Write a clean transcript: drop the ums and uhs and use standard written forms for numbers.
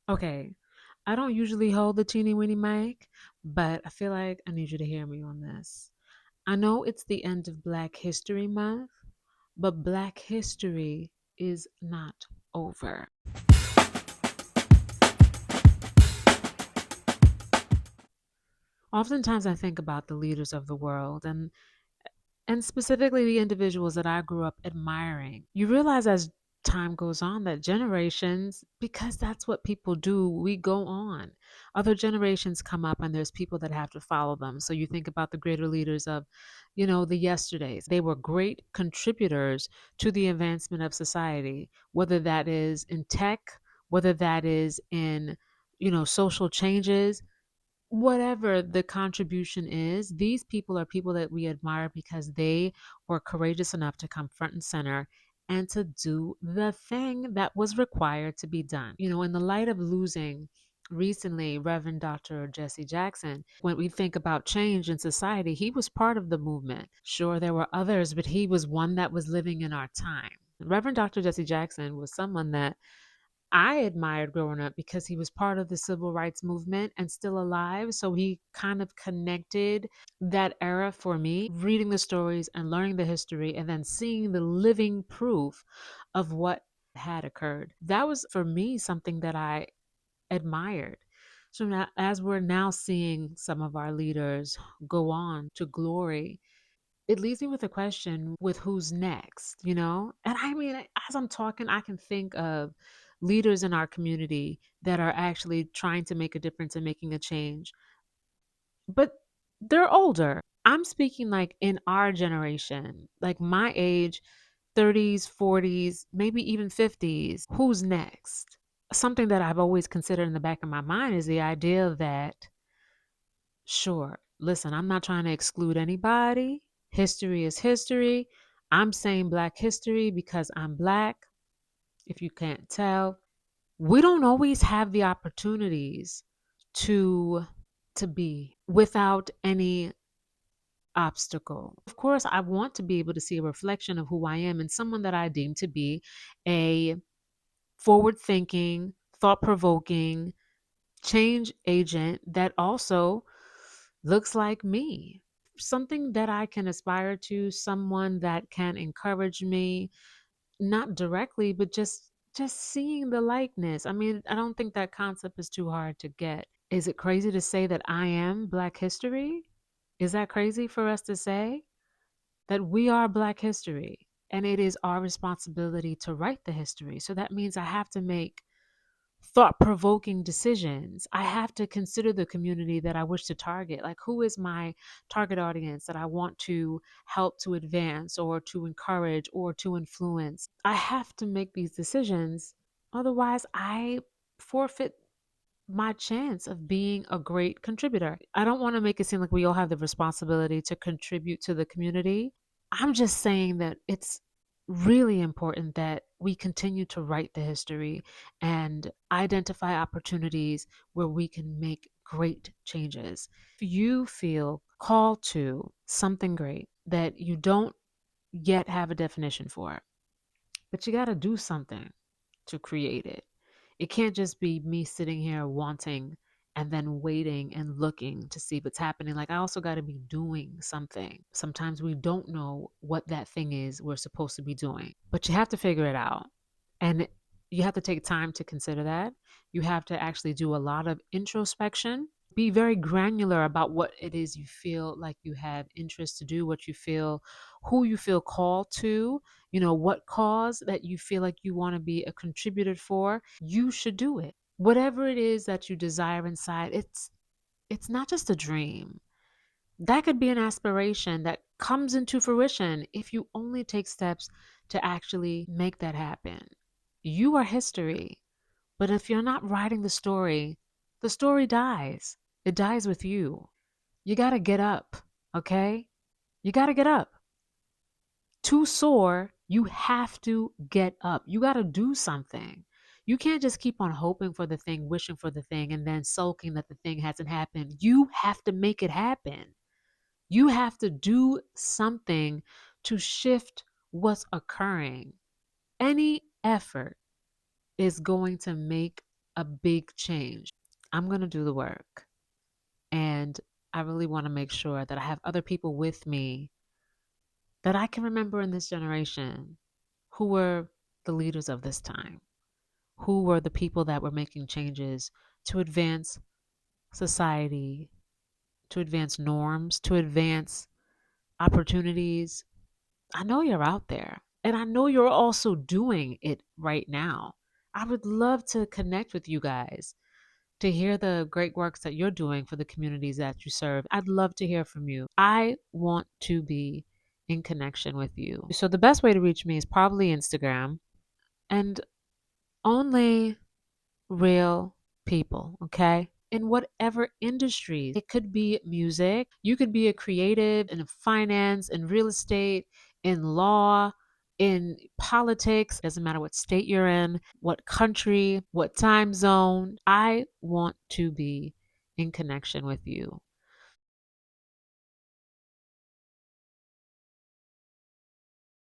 Okay, I don't usually hold the teeny weeny mic, but I feel like I need you to hear me on this. I know it's the end of Black History Month, but Black history is not over. Oftentimes I think about the leaders of the world and specifically the individuals that I grew up admiring. You realize as time goes on that generations, because that's what people do, we go on. Other generations come up and there's people that have to follow them. So you think about the greater leaders of, the yesterdays. They were great contributors to the advancement of society, whether that is in tech, whether that is in, social changes, whatever the contribution is, these people are people that we admire because they were courageous enough to come front and center and to do the thing that was required to be done. In the light of losing recently Reverend Dr. Jesse Jackson, when we think about change in society, he was part of the movement. Sure, there were others, but he was one that was living in our time. Reverend Dr. Jesse Jackson was someone that I admired growing up because he was part of the civil rights movement and still alive. So he kind of connected that era for me, reading the stories and learning the history and then seeing the living proof of what had occurred. That was for me something that I admired. So now, as we're now seeing some of our leaders go on to glory, it leaves me with a question with who's next? And I mean, as I'm talking, I can think of leaders in our community that are actually trying to make a difference and making a change, but they're older. I'm speaking like in our generation, like my age, 30s, 40s, maybe even 50s. Who's next? Something that I've always considered in the back of my mind is the idea that, sure, listen, I'm not trying to exclude anybody. History is history. I'm saying Black history because I'm Black. If you can't tell, we don't always have the opportunities to be without any obstacle. Of course, I want to be able to see a reflection of who I am and someone that I deem to be a forward thinking, thought provoking change agent that also looks like me. Something that I can aspire to, someone that can encourage me, not directly, but just seeing the likeness. I mean, I don't think that concept is too hard to get. Is it crazy to say that I am Black history? Is that crazy for us to say that we are Black history and it is our responsibility to write the history? So that means I have to make thought provoking decisions. I have to consider the community that I wish to target. Like, who is my target audience that I want to help to advance or to encourage or to influence? I have to make these decisions. Otherwise, I forfeit my chance of being a great contributor. I don't want to make it seem like we all have the responsibility to contribute to the community. I'm just saying that it's really important that we continue to write the history and identify opportunities where we can make great changes. If you feel called to something great that you don't yet have a definition for, but you got to do something to create it. It can't just be me sitting here wanting and then waiting and looking to see what's happening. Like, I also got to be doing something. Sometimes we don't know what that thing is we're supposed to be doing, but you have to figure it out. And you have to take time to consider that. You have to actually do a lot of introspection. Be very granular about what it is you feel like you have interest to do, what you feel, who you feel called to, what cause that you feel like you want to be a contributor for. You should do it. Whatever it is that you desire inside, it's not just a dream. That could be an aspiration that comes into fruition if you only take steps to actually make that happen. You are history, but if you're not writing the story dies. It dies with you. You got to get up, okay? You got to get up. To soar, you have to get up. You got to do something. You can't just keep on hoping for the thing, wishing for the thing, and then sulking that the thing hasn't happened. You have to make it happen. You have to do something to shift what's occurring. Any effort is going to make a big change. I'm going to do the work. And I really want to make sure that I have other people with me that I can remember in this generation who were the leaders of this time, who were the people that were making changes to advance society, to advance norms, to advance opportunities. I know you're out there, and I know you're also doing it right now. I would love to connect with you guys to hear the great works that you're doing for the communities that you serve. I'd love to hear from you. I want to be in connection with you. So the best way to reach me is probably Instagram, and only real people, okay? In whatever industries. It could be music. You could be a creative in finance, in real estate, in law, in politics. Doesn't matter what state you're in, what country, what time zone. I want to be in connection with you.